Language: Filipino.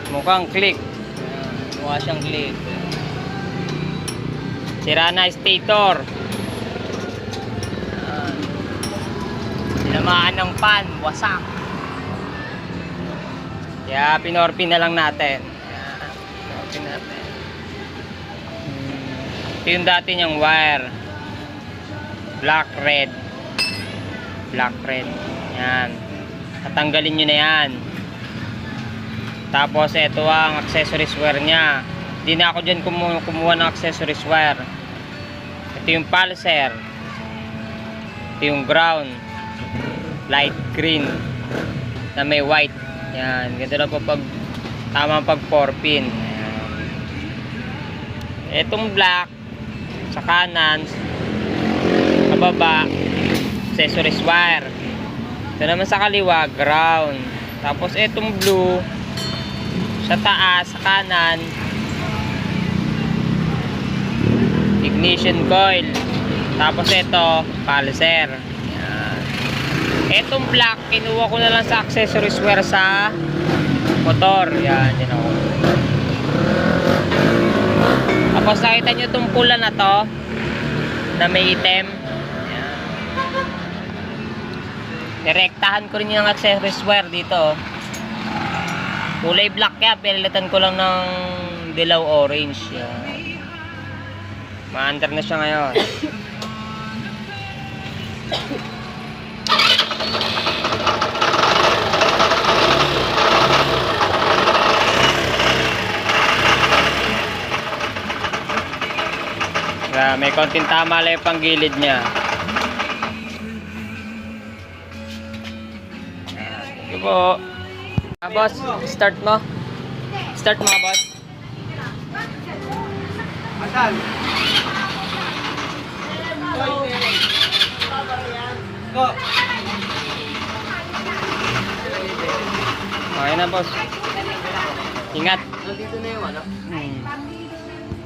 Mukhang click. Mukha siyang click. Sira na stator. Tinamaan ng pan, wasak. Kaya pinorpin na lang natin. Pinorpin natin. Ito yung dati niyang wire. Black red. Black red. Yan. Tatanggalin nyo na yan. Tapos ito ang accessories wire nya. Hindi na ako dyan kumuha ng accessories wire. Ito yung pulser. Ito yung ground. Light green na may white. Yan. Ganito lang po pag tamang pag 4-pin. Itong black sa kanan, sa baba, accessories wire. Ito naman sa kaliwa, ground. Tapos itong blue sa taas, sa kanan, ignition coil. Tapos ito, pulser. Yan. Itong black, kinuha ko na lang sa accessories wire sa motor. Yan, yan ako. Tapos nakita nyo itong pula na to na may item. Yan. Direktahan ko rin yung accessories wire dito. Kulay black kaya pinalitan ko lang ng dilaw orange. Yan. Ma-under na siya ngayon. May konting tama lang yung panggilid niya. Sige po. Boss, start mo. Start mo, boss. Asan? Go. Okay na, boss. Ingat. Nandito na yung ano?